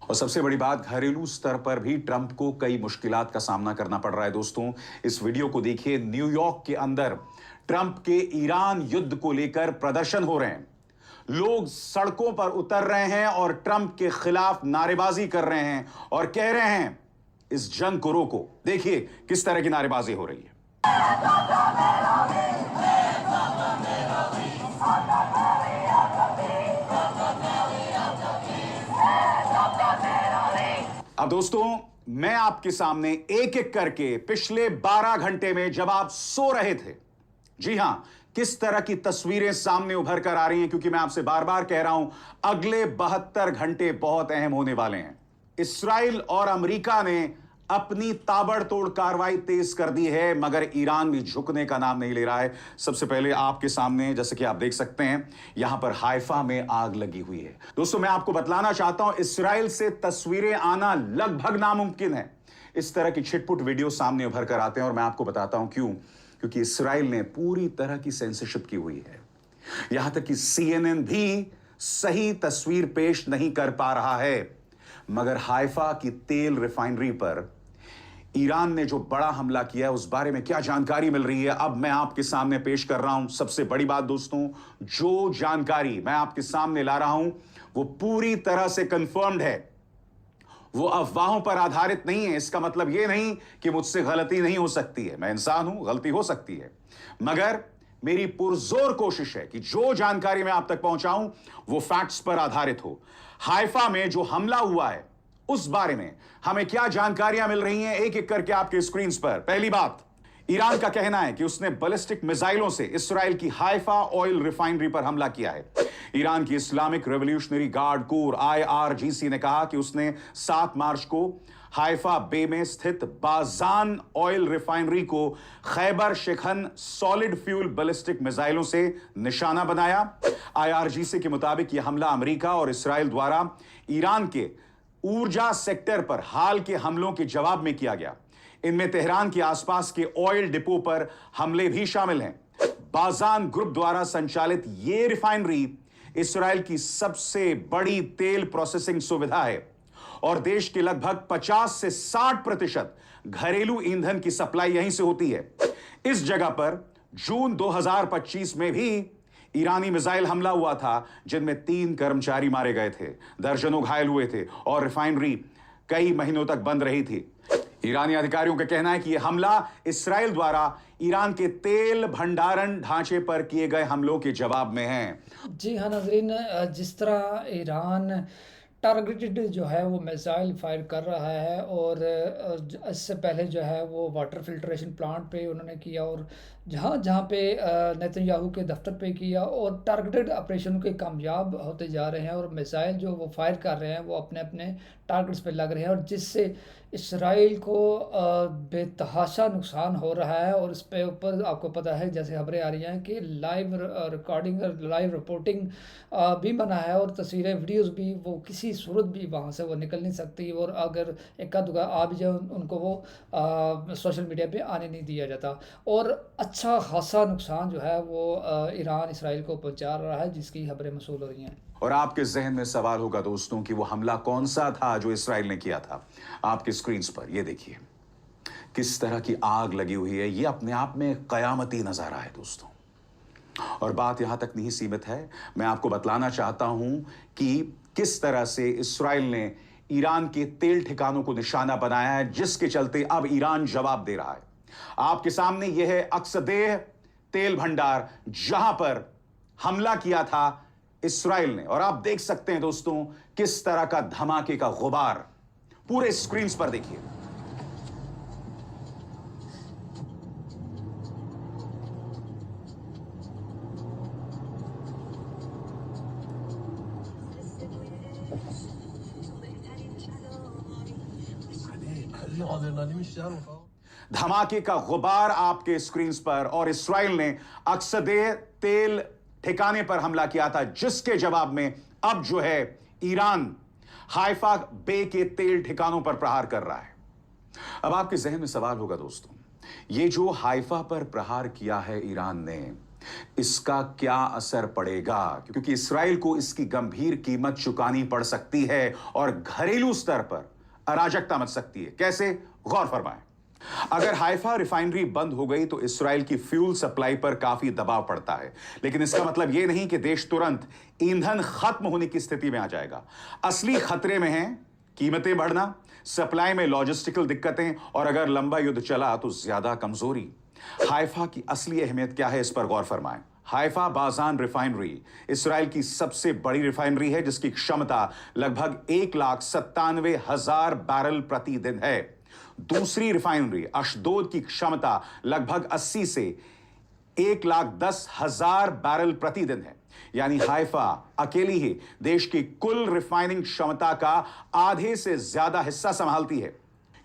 और सबसे बड़ी बात, घरेलू स्तर पर भी ट्रंप को कई मुश्किलात का सामना करना पड़ रहा है। दोस्तों, इस वीडियो को देखिए। न्यूयॉर्क के अंदर ट्रंप के ईरान युद्ध को लेकर प्रदर्शन हो रहे हैं। लोग सड़कों पर उतर रहे हैं और ट्रंप के खिलाफ नारेबाजी कर रहे हैं और कह रहे हैं इस जंग को रोको। देखिए किस तरह की नारेबाजी हो रही है। अब दोस्तों, मैं आपके सामने एक एक करके पिछले 12 घंटे में जब आप सो रहे थे, जी हां, किस तरह की तस्वीरें सामने उभर कर आ रही हैं, क्योंकि मैं आपसे बार बार कह रहा हूं अगले 72 घंटे बहुत अहम होने वाले हैं। इसराइल और अमेरिका ने अपनी ताबड़तोड़ कार्रवाई तेज कर दी है, मगर ईरान भी झुकने का नाम नहीं ले रहा है। सबसे पहले आपके सामने, जैसे कि आप देख सकते हैं, यहां पर हाइफा में आग लगी हुई है। दोस्तों, मैं आपको बतलाना चाहता हूं, इसराइल से तस्वीरें आना लगभग नामुमकिन है। इस तरह की छिटपुट वीडियो सामने उभर कर आते हैं और मैं आपको बताता हूं क्यों। क्योंकि इसराइल ने पूरी तरह की सेंसरशिप की हुई है। यहां तक कि CNN भी सही तस्वीर पेश नहीं कर पा रहा है। मगर हाइफा की तेल रिफाइनरी पर ईरान ने जो बड़ा हमला किया है, उस बारे में क्या जानकारी मिल रही है, अब मैं आपके सामने पेश कर रहा हूं। सबसे बड़ी बात दोस्तों, जो जानकारी मैं आपके सामने ला रहा हूं वो पूरी तरह से कंफर्म्ड है। वो अफवाहों पर आधारित नहीं है। इसका मतलब यह नहीं कि मुझसे गलती नहीं हो सकती है। मैं इंसान हूं, गलती हो सकती है, मगर मेरी पुरजोर कोशिश है कि जो जानकारी मैं आप तक पहुंचाऊं वो फैक्ट्स पर आधारित हो। हाइफा में जो हमला हुआ है उस बारे में हमें क्या जानकारियां मिल रही हैं, एक एक करके आपके स्क्रीन पर। पहली बात, ईरान का कहना है कि उसने बैलिस्टिक मिसाइलों से इसराइल की हाइफा ऑयल रिफाइनरी पर हमला किया है। ईरान की Islamic revolutionary guard core IRGC ने कहा कि उसने 7 मार्च को हाइफा बे में स्थित बाजान ऑयल रिफाइनरी को Khyber Shikhar solid fuel ballistic मिसाइलों से निशाना बनाया। IRGC के मुताबिक यह हमला अमेरिका और इसराइल द्वारा ईरान के ऊर्जा सेक्टर पर हाल के हमलों के जवाब में किया गया। इनमें तेहरान के आसपास के ऑयल डिपो पर हमले भी शामिल हैं। बाजान ग्रुप द्वारा संचालित यह रिफाइनरी इसराइल की सबसे बड़ी तेल प्रोसेसिंग सुविधा है और देश के लगभग 50 से 60% घरेलू ईंधन की सप्लाई यहीं से होती है। इस जगह पर जून 2025 में भी ईरानी मिसाइल हमला हुआ था, जिनमें 3 कर्मचारी मारे गए थे, दर्जनों घायल हुए थे और रिफाइनरी कई महीनों तक बंद रही थी। ईरानी अधिकारियों का कहना है कि यह हमला इसराइल द्वारा ईरान के तेल भंडारण ढांचे पर किए गए हमलों के जवाब में है। जी हाँ नाजरीन, जिस तरह ईरान टारगेटेड जो है वो मिसाइल फायर कर रहा है और इससे पहले जो है वो वाटर फिल्ट्रेशन प्लांट पे उन्होंने किया और जहाँ जहाँ पे नेतन्याहू के दफ्तर पे किया और टारगेटेड ऑपरेशन के कामयाब होते जा रहे हैं और मिसाइल जो वो फायर कर रहे हैं वो अपने अपने टारगेट्स पे लग रहे हैं और जिससे इसराइल को बेतहाशा नुकसान हो रहा है। और इस पे ऊपर आपको पता है, जैसे खबरें आ रही हैं कि लाइव रिकॉर्डिंग, लाइव रिपोर्टिंग भी मना है और तस्वीरें वीडियोस भी वो किसी सूरत भी वहाँ से वो निकल नहीं सकती और अगर इक्का दुक्का आ भी जाए उनको वो सोशल मीडिया पे आने नहीं दिया जाता। और अच्छा खासा नुकसान जो है वो ईरान इसराइल को पहुँचा रहा है, जिसकी खबरें मसूल हो रही हैं। और आपके जहन में सवाल होगा दोस्तों कि वो हमला कौन सा था जो इसराइल ने किया था। आपके स्क्रीन पर ये देखिए किस तरह की आग लगी हुई है। ये अपने आप में कयामती नजारा है दोस्तों। और बात यहां तक नहीं सीमित है, मैं आपको बतलाना चाहता हूं कि किस तरह से इसराइल ने ईरान के तेल ठिकानों को निशाना बनाया है, जिसके चलते अब ईरान जवाब दे रहा है। आपके सामने यह है अक्सदेह तेल भंडार, जहां पर हमला किया था इसराइल ने। और आप देख सकते हैं दोस्तों किस तरह का धमाके का गुबार पूरे स्क्रीन पर देखिए। धमाके का गुबार आपके स्क्रीन पर। और इसराइल ने अक्सदेह तेल ठिकाने पर हमला किया था, जिसके जवाब में अब जो है ईरान हाइफा बे के तेल ठिकानों पर प्रहार कर रहा है। अब आपके जहन में सवाल होगा दोस्तों, ये जो हाइफा पर प्रहार किया है ईरान ने, इसका क्या असर पड़ेगा, क्योंकि इसराइल को इसकी गंभीर कीमत चुकानी पड़ सकती है और घरेलू स्तर पर अराजकता मच सकती है। कैसे, गौर फरमाएं। अगर हाइफा रिफाइनरी बंद हो गई तो इसराइल की फ्यूल सप्लाई पर काफी दबाव पड़ता है, लेकिन इसका मतलब यह नहीं कि देश तुरंत ईंधन खत्म होने की स्थिति में आ जाएगा। असली खतरे में है कीमतें बढ़ना, सप्लाई में लॉजिस्टिकल दिक्कतें और अगर लंबा युद्ध चला तो ज्यादा कमजोरी। हाइफा की असली अहमियत क्या है, इस पर गौर फरमाएं। हाइफा बाजान रिफाइनरी इसराइल की सबसे बड़ी रिफाइनरी है, जिसकी क्षमता लगभग 1,97,000 बैरल प्रति दिन है। दूसरी रिफाइनरी अशदोद की क्षमता लगभग 80 से 1,10,000 बैरल प्रतिदिन है। यानी हाइफा अकेली ही देश की कुल रिफाइनिंग क्षमता का आधे से ज्यादा हिस्सा संभालती है।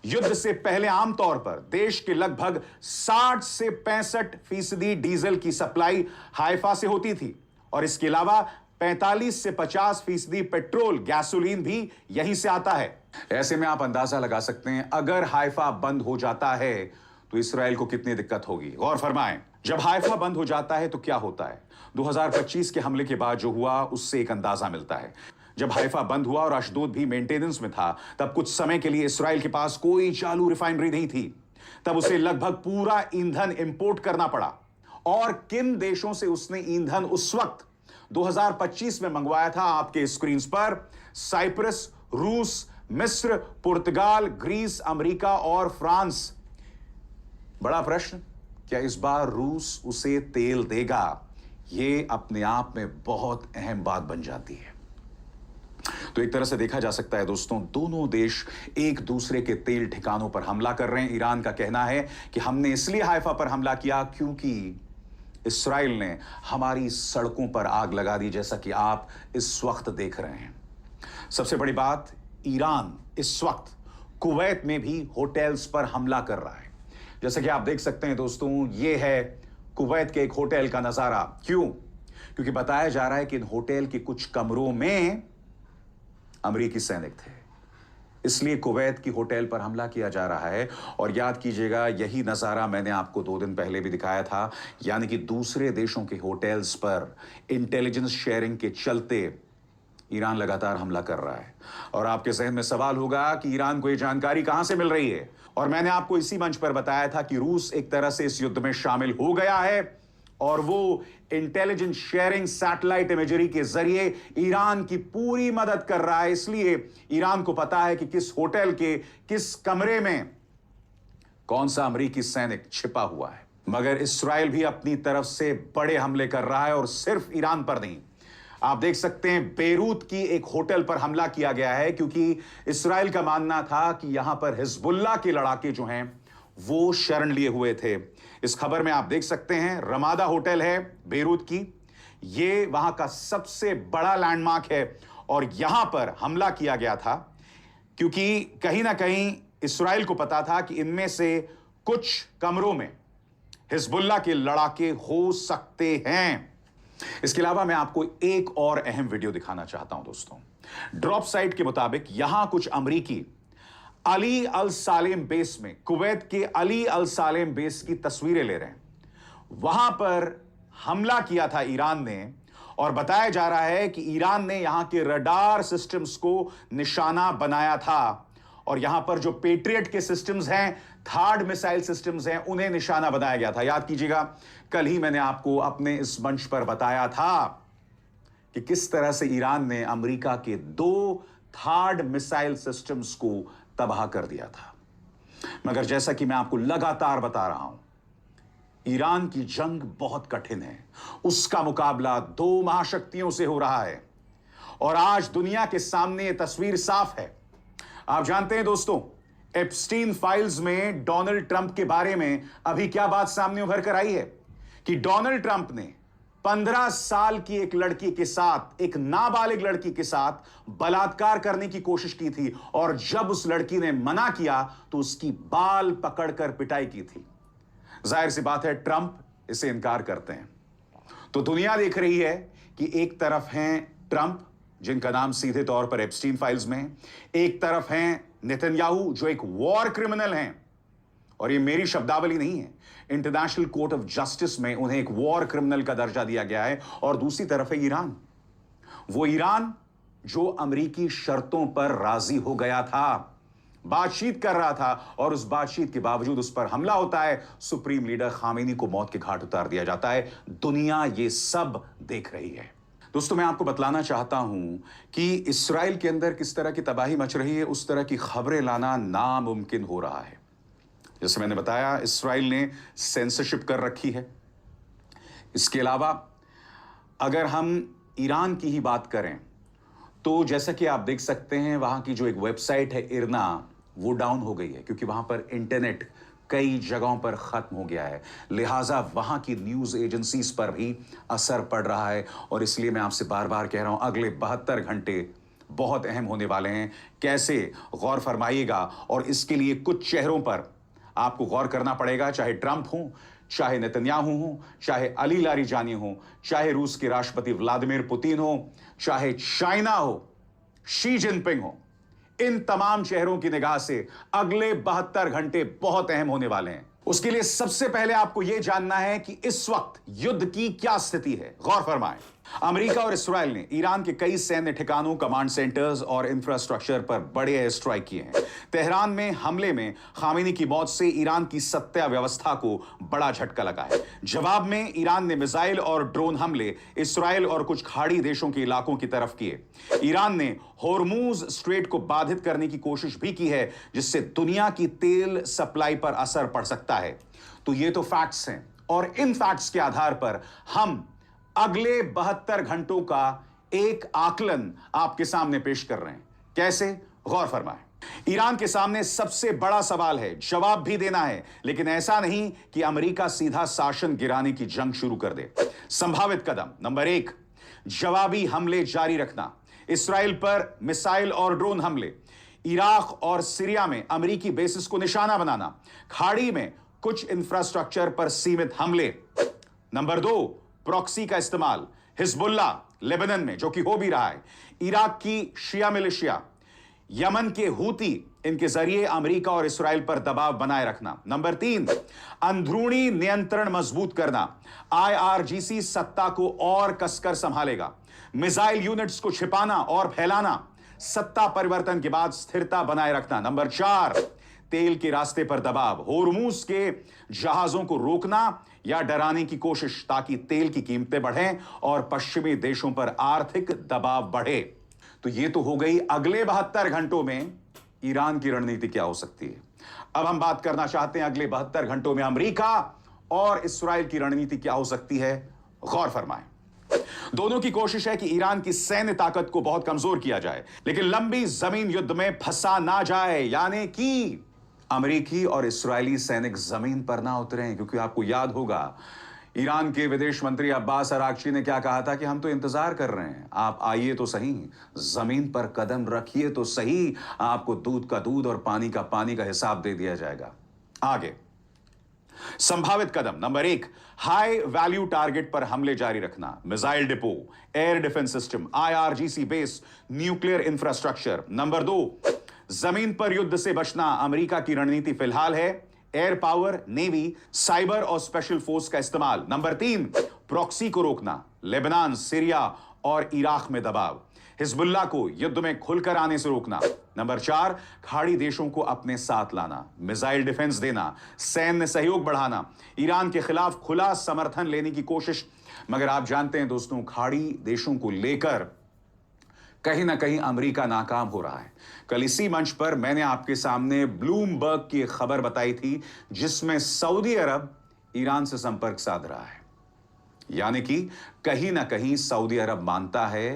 युद्ध से पहले आमतौर पर देश के लगभग 60 से 65% डीजल की सप्लाई हाइफा से होती थी और इसके अलावा 45 से 50% पेट्रोल गैसोलीन भी यहीं से आता है। ऐसे में आप अंदाजा लगा सकते हैं अगर हाइफा बंद हो जाता है तो इसराइल को कितनी दिक्कत होगी। गौर फरमाएं, जब हाइफा बंद हो जाता है तो क्या होता है। 2025 के हमले के बाद जो हुआ उससे एक अंदाजा मिलता है। जब हाइफा बंद हुआ और अशदोद भी मेंटेनेंस में था, तब कुछ समय के लिए इसराइल के पास कोई चालू रिफाइनरी नहीं थी। तब उसे लगभग पूरा ईंधन इंपोर्ट करना पड़ा। और किन देशों से उसने ईंधन उस वक्त 2025 में मंगवाया था, आपके स्क्रीन पर साइप्रस, रूस, मिस्र, पुर्तगाल, ग्रीस, अमेरिका और फ्रांस। बड़ा प्रश्न, क्या इस बार रूस उसे तेल देगा? यह अपने आप में बहुत अहम बात बन जाती है। तो एक तरह से देखा जा सकता है दोस्तों, दोनों देश एक दूसरे के तेल ठिकानों पर हमला कर रहे हैं। ईरान का कहना है कि हमने इसलिए हाइफा पर हमला किया क्योंकि इसराइल ने हमारी सड़कों पर आग लगा दी, जैसा कि आप इस वक्त देख रहे हैं। सबसे बड़ी बात, ईरान इस वक्त कुवैत में भी होटल्स पर हमला कर रहा है। जैसा कि आप देख सकते हैं दोस्तों, यह है कुवैत के एक होटल का नजारा। क्यों? क्योंकि बताया जा रहा है कि इन होटल के कुछ कमरों में अमेरिकी सैनिक थे, इसलिए कुवैत की होटल पर हमला किया जा रहा है। और याद कीजिएगा, यही नजारा मैंने आपको 2 दिन पहले भी दिखाया था, यानी कि दूसरे देशों के होटल्स पर इंटेलिजेंस शेयरिंग के चलते ईरान लगातार हमला कर रहा है। और आपके जहन में सवाल होगा कि ईरान को यह जानकारी कहां से मिल रही है। और मैंने आपको इसी मंच पर बताया था कि रूस एक तरह से इस युद्ध में शामिल हो गया है और वो इंटेलिजेंस शेयरिंग सैटेलाइट इमेजरी के जरिए ईरान की पूरी मदद कर रहा है। इसलिए ईरान को पता है कि किस होटल के किस कमरे में कौन सा अमेरिकी सैनिक छिपा हुआ है। मगर इसराइल भी अपनी तरफ से बड़े हमले कर रहा है और सिर्फ ईरान पर नहीं। आप देख सकते हैं, बेरूत की एक होटल पर हमला किया गया है क्योंकि इसराइल का मानना था कि यहां पर हिजबुल्लाह के लड़ाके जो हैं वो शरण लिए हुए थे। इस खबर में आप देख सकते हैं, रमादा होटल है बेरूत की, ये वहां का सबसे बड़ा लैंडमार्क है और यहां पर हमला किया गया था क्योंकि कहीं ना कहीं इसराइल को पता था कि इनमें से कुछ कमरों में हिजबुल्लाह के लड़ाके हो सकते हैं। इसके अलावा मैं आपको एक और अहम वीडियो दिखाना चाहता हूं दोस्तों। ड्रॉप साइट के मुताबिक यहां कुछ अमरीकी अली अल सालेम बेस में, कुवैत के अली अल सालेम बेस की तस्वीरें ले रहे हैं। वहां पर हमला किया था ईरान ने और बताया जा रहा है कि ईरान ने यहां के रडार सिस्टम्स को निशाना बनाया था और यहां पर जो पेट्रियट के सिस्टम्स हैं, थर्ड मिसाइल सिस्टम्स हैं, उन्हें निशाना बनाया गया था। याद कीजिएगा, कल ही मैंने आपको अपने इस मंच पर बताया था कि किस तरह से ईरान ने अमेरिका के 2 थर्ड मिसाइल सिस्टम्स को तबाह कर दिया था। मगर जैसा कि मैं आपको लगातार बता रहा हूं, ईरान की जंग बहुत कठिन है। उसका मुकाबला 2 महाशक्तियों से हो रहा है और आज दुनिया के सामने यह तस्वीर साफ है। आप जानते हैं दोस्तों, एप्स्टीन फाइल्स में डोनाल्ड ट्रंप के बारे में अभी क्या बात सामने उभर कर आई है कि डोनाल्ड ट्रंप ने 15 साल की एक लड़की के साथ, एक नाबालिग लड़की के साथ बलात्कार करने की कोशिश की थी और जब उस लड़की ने मना किया तो उसकी बाल पकड़कर पिटाई की थी। जाहिर सी बात है, ट्रंप इसे इनकार करते हैं। तो दुनिया देख रही है कि एक तरफ हैं ट्रंप, जिनका नाम सीधे तौर पर एप्स्टीन फाइल्स में है, एक तरफ हैं नेतन्याहू जो एक वॉर क्रिमिनल हैं, और ये मेरी शब्दावली नहीं है, इंटरनेशनल कोर्ट ऑफ जस्टिस में उन्हें एक वॉर क्रिमिनल का दर्जा दिया गया है। और दूसरी तरफ है ईरान, वो ईरान जो अमेरिकी शर्तों पर राजी हो गया था, बातचीत कर रहा था, और उस बातचीत के बावजूद उस पर हमला होता है, सुप्रीम लीडर खामेनी को मौत के घाट उतार दिया जाता है। दुनिया ये सब देख रही है। दोस्तों, मैं आपको बतलाना चाहता हूं कि इस्राएल के अंदर किस तरह की तबाही मच रही है, उस तरह की खबरें लाना नामुमकिन हो रहा है। जैसे मैंने बताया, इस्राएल ने सेंसरशिप कर रखी है। इसके अलावा अगर हम ईरान की ही बात करें तो जैसा कि आप देख सकते हैं, वहां की जो एक वेबसाइट है इरना, वो डाउन हो गई है क्योंकि वहां पर इंटरनेट कई जगहों पर खत्म हो गया है। लिहाजा वहां की न्यूज एजेंसीज पर भी असर पड़ रहा है। और इसलिए मैं आपसे बार बार कह रहा हूं, अगले 72 घंटे बहुत अहम होने वाले हैं। कैसे, गौर फरमाइएगा। और इसके लिए कुछ चेहरों पर आपको गौर करना पड़ेगा, चाहे ट्रंप हो, चाहे नेतन्याहू हो, चाहे अली लारीजानी हो, चाहे रूस के राष्ट्रपति व्लादिमीर पुतिन हो, चाहे चाइना हो, शी जिनपिंग हो। इन तमाम चेहरों की निगाह से अगले 72 घंटे बहुत अहम होने वाले हैं। उसके लिए सबसे पहले आपको यह जानना है कि इस वक्त युद्ध की क्या स्थिति है। गौर फरमाएं, अमेरिका और इस्राएल ने ईरान के कई सैन्य ठिकानों, कमांड सेंटर्स और इंफ्रास्ट्रक्चर पर बड़े एयर स्ट्राइक किए हैं। तेहरान में हमले में खामेनी की मौत से ईरान की सत्ता व्यवस्था को बड़ा झटका लगा है। जवाब में ईरान ने मिसाइल और ड्रोन हमले इस्राएल और कुछ खाड़ी देशों के इलाकों की तरफ किए। ईरान ने होर्मुज स्ट्रेट को बाधित करने की कोशिश भी की है, जिससे दुनिया की तेल सप्लाई पर असर पड़ सकता है। तो ये तो फैक्ट्स हैं, और इन फैक्ट्स के आधार पर हम अगले 72 घंटों का एक आकलन आपके सामने पेश कर रहे हैं। कैसे, गौर फरमाएं। ईरान के सामने सबसे बड़ा सवाल है, जवाब भी देना है, लेकिन ऐसा नहीं कि अमेरिका सीधा शासन गिराने की जंग शुरू कर दे। संभावित कदम नंबर 1, जवाबी हमले जारी रखना। इस्राएल पर मिसाइल और ड्रोन हमले, इराक और सीरिया में अमेरिकी बेसिस को निशाना बनाना, खाड़ी में कुछ इंफ्रास्ट्रक्चर पर सीमित हमले। नंबर 2, प्रॉक्सी का इस्तेमाल, हिजबुल्ला लेबनान में, जो कि हो भी रहा है, इराक की शिया मिलिशिया, यमन के हूती, इनके जरिए अमेरिका और इस्राएल पर दबाव बनाए रखना। नंबर 3, अंदरूनी नियंत्रण मजबूत करना। IRGC सत्ता को और कसकर संभालेगा। मिसाइल यूनिट्स को छिपाना और फैलाना, सत्ता परिवर्तन के बाद स्थिरता बनाए रखना। नंबर 4, तेल के रास्ते पर दबाव, होर्मुज के जहाजों को रोकना या डराने की कोशिश, ताकि तेल की कीमतें बढ़ें और पश्चिमी देशों पर आर्थिक दबाव बढ़े। तो यह तो हो गई अगले 72 घंटों में ईरान की रणनीति क्या हो सकती है। अब हम बात करना चाहते हैं अगले 72 घंटों में अमेरिका और इस्राएल की रणनीति क्या हो सकती है। गौर फरमाएं, दोनों की कोशिश है कि ईरान की सैन्य ताकत को बहुत कमजोर किया जाए, लेकिन लंबी जमीन युद्ध में फंसा ना जाए, यानी कि अमेरिकी और इस्राएली सैनिक जमीन पर ना उतरें। क्योंकि आपको याद होगा, ईरान के विदेश मंत्री अब्बास अरागची ने क्या कहा था कि हम तो इंतजार कर रहे हैं, आप आइए तो सही, जमीन पर कदम रखिए तो सही, आपको दूध का दूध और पानी का पानी का हिसाब दे दिया जाएगा। आगे संभावित कदम नंबर 1, हाई वैल्यू टारगेट पर हमले जारी रखना। Missile depot, air defence system, IRGC base, nuclear infrastructure. Number 2, जमीन पर युद्ध से बचना। अमेरिका की रणनीति फिलहाल है एयर पावर, नेवी, साइबर और स्पेशल फोर्स का इस्तेमाल। नंबर 3, प्रॉक्सी को रोकना। लेबनान, सीरिया और इराक में दबाव, हिजबुल्लाह को युद्ध में खुलकर आने से रोकना। नंबर 4, खाड़ी देशों को अपने साथ लाना, मिसाइल डिफेंस देना, सैन्य सहयोग बढ़ाना, ईरान के खिलाफ खुला समर्थन लेने की कोशिश। मगर आप जानते हैं दोस्तों, खाड़ी देशों को लेकर कहीं ना कहीं अमेरिका नाकाम हो रहा है। कल इसी मंच पर मैंने आपके सामने ब्लूमबर्ग की खबर बताई थी, जिसमें सऊदी अरब ईरान से संपर्क साध रहा है। यानी कि कहीं ना कहीं सऊदी अरब मानता है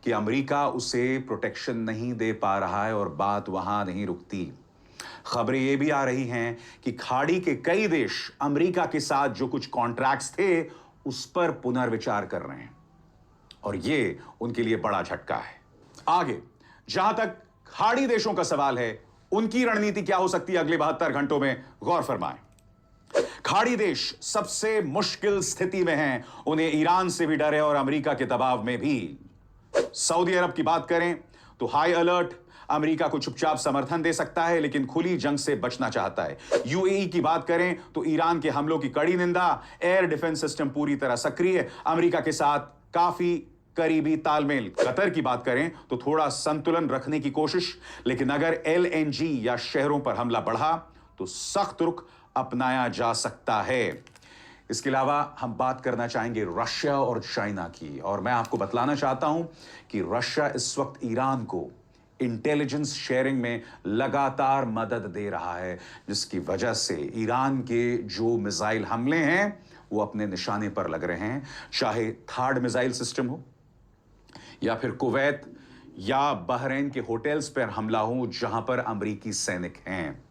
कि अमेरिका उसे प्रोटेक्शन नहीं दे पा रहा है, और बात वहां नहीं रुकती। खबरें यह भी आ रही हैं कि खाड़ी के कई देश अमेरिका के साथ जो कुछ कॉन्ट्रैक्ट्स थे, उस पर पुनर्विचार कर रहे हैं, और यह उनके लिए बड़ा झटका है। आगे जहां तक खाड़ी देशों का सवाल है, उनकी रणनीति क्या हो सकती है अगले 72 घंटों में, गौर फरमाएं। खाड़ी देश सबसे मुश्किल स्थिति में हैं, उन्हें ईरान से भी डर है और अमेरिका के दबाव में भी। सऊदी अरब की बात करें तो हाई अलर्ट, अमेरिका को चुपचाप समर्थन दे सकता है, लेकिन खुली जंग से बचना चाहता है। यूएई की बात करें तो ईरान के हमलों की कड़ी निंदा, एयर डिफेंस सिस्टम पूरी तरह सक्रिय, अमेरिका के साथ काफी करीबी तालमेल। कतर की बात करें तो थोड़ा संतुलन रखने की कोशिश, लेकिन अगर एलएनजी या शहरों पर हमला बढ़ा तो सख्त रुख अपनाया जा सकता है। इसके अलावा हम बात करना चाहेंगे रशिया और चाइना की, और मैं आपको बतलाना चाहता हूं कि रशिया इस वक्त ईरान को इंटेलिजेंस शेयरिंग में लगातार मदद दे रहा है, जिसकी वजह से ईरान के जो मिसाइल हमले हैं वो अपने निशाने पर लग रहे हैं, चाहे थार्ड मिसाइल सिस्टम हो या फिर कुवैत या बहरीन के होटल्स पर हमला हो जहां पर अमेरिकी सैनिक हैं।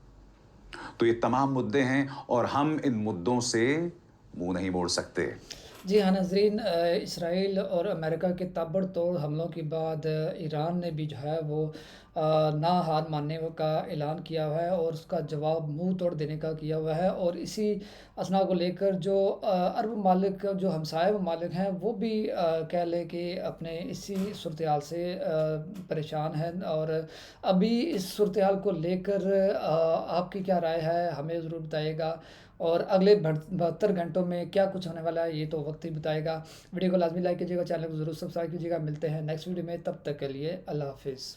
तो ये तमाम मुद्दे हैं और हम इन मुद्दों से मुंह नहीं मोड़ सकते। जी हाँ नाज़रीन, इसराइल और अमेरिका के ताबड़तोड़ हमलों के बाद ईरान ने भी जो है वो ना हार मानने का ऐलान किया हुआ है और उसका जवाब मुंह तोड़ देने का किया हुआ है। और इसी असना को लेकर जो अरब ममालिक, जो हमसाया ममालिक हैं, वो भी कह लें कि अपने इसी सूरत-ए-हाल से परेशान हैं। और अभी इस सूरत-ए-हाल को लेकर आपकी क्या राय है, हमें ज़रूर बताइएगा। और अगले 72 घंटों में क्या कुछ होने वाला है, ये तो वक्त ही बताएगा। वीडियो को लाज़मी लाइक कीजिएगा, चैनल को ज़रूर सब्सक्राइब कीजिएगा। मिलते हैं नेक्स्ट वीडियो में, तब तक के लिए अल्लाह हाफ़िज़।